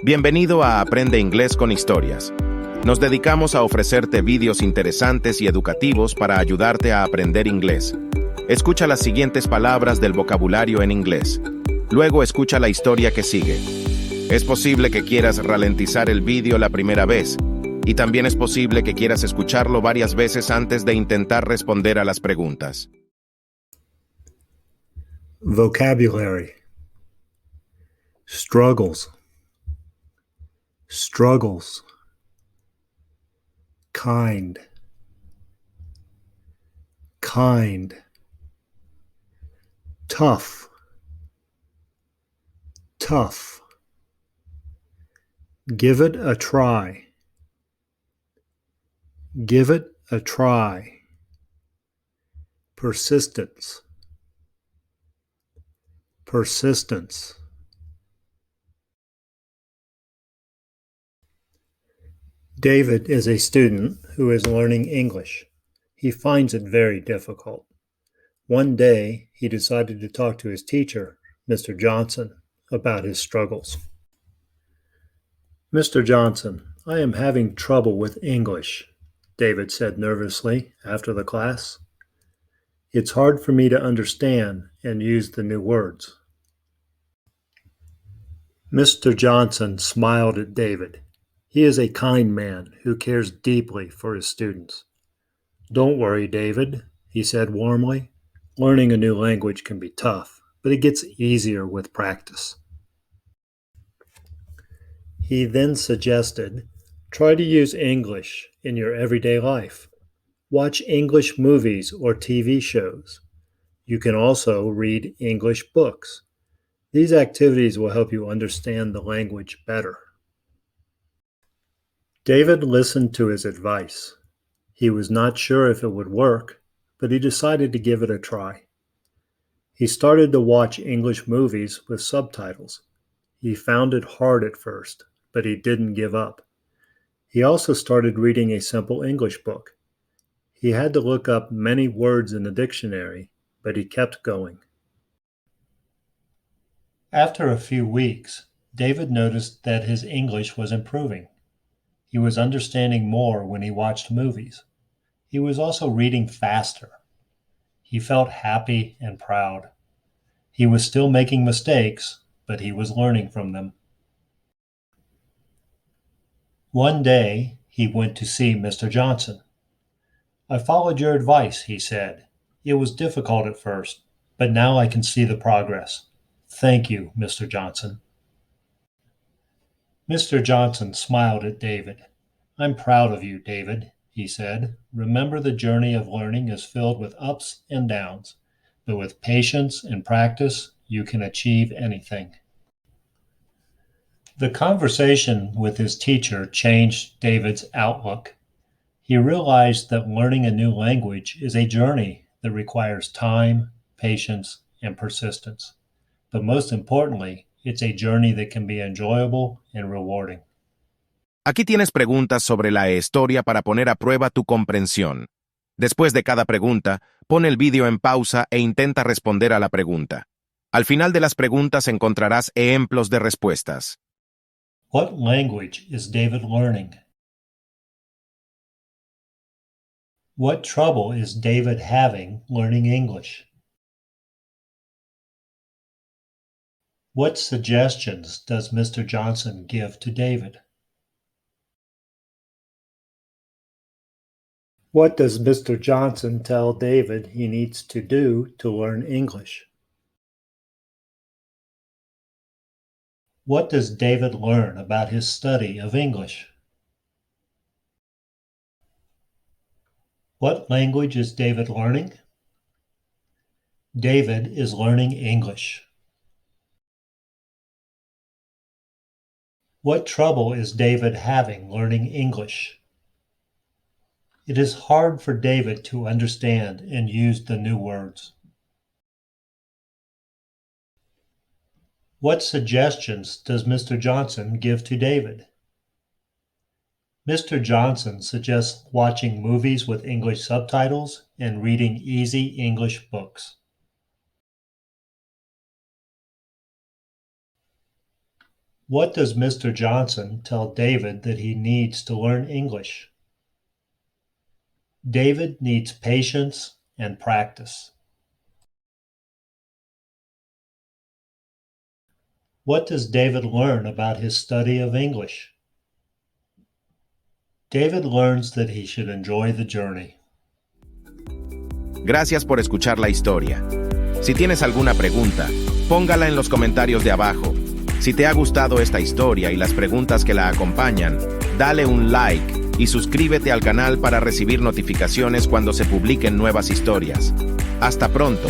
Bienvenido a Aprende Inglés con Historias. Nos dedicamos a ofrecerte vídeos interesantes y educativos para ayudarte a aprender inglés. Escucha las siguientes palabras del vocabulario en inglés. Luego escucha la historia que sigue. Es posible que quieras ralentizar el vídeo la primera vez, y también es posible que quieras escucharlo varias veces antes de intentar responder a las preguntas. Vocabulary. Struggles. Struggles. Kind. Kind. Tough. Tough. Give it a try. Give it a try. Persistence. Persistence. David is a student who is learning English. He finds it very difficult. One day, he decided to talk to his teacher, Mr. Johnson, about his struggles. Mr. Johnson, I am having trouble with English, David said nervously after the class. It's hard for me to understand and use the new words. Mr. Johnson smiled at David. He is a kind man who cares deeply for his students. Don't worry, David, he said warmly. Learning a new language can be tough, but it gets easier with practice. He then suggested, try to use English in your everyday life. Watch English movies or TV shows. You can also read English books. These activities will help you understand the language better. David listened to his advice. He was not sure if it would work, but he decided to give it a try. He started to watch English movies with subtitles. He found it hard at first, but he didn't give up. He also started reading a simple English book. He had to look up many words in the dictionary, but he kept going. After a few weeks, David noticed that his English was improving. He was understanding more when he watched movies. He was also reading faster. He felt happy and proud. He was still making mistakes, but he was learning from them. One day, he went to see Mr. Johnson. I followed your advice, he said. It was difficult at first, but now I can see the progress. Thank you, Mr. Johnson. Mr. Johnson smiled at David. I'm proud of you, David, he said. Remember, the journey of learning is filled with ups and downs, but with patience and practice, you can achieve anything. The conversation with his teacher changed David's outlook. He realized that learning a new language is a journey that requires time, patience, and persistence. But most importantly, it's a journey that can be enjoyable and rewarding. Aquí tienes preguntas sobre la historia para poner a prueba tu comprensión. Después de cada pregunta, pon el vídeo en pausa e intenta responder a la pregunta. Al final de las preguntas encontrarás ejemplos de respuestas. What language is David learning? What trouble is David having learning English? What suggestions does Mr. Johnson give to David? What does Mr. Johnson tell David he needs to do to learn English? What does David learn about his study of English? What language is David learning? David is learning English. What trouble is David having learning English? It is hard for David to understand and use the new words. What suggestions does Mr. Johnson give to David? Mr. Johnson suggests watching movies with English subtitles and reading easy English books. What does Mr. Johnson tell David that he needs to learn English? David needs patience and practice. What does David learn about his study of English? David learns that he should enjoy the journey. Gracias por escuchar la historia. Si tienes alguna pregunta, póngala en los comentarios de abajo. Si te ha gustado esta historia y las preguntas que la acompañan, dale un like y suscríbete al canal para recibir notificaciones cuando se publiquen nuevas historias. Hasta pronto.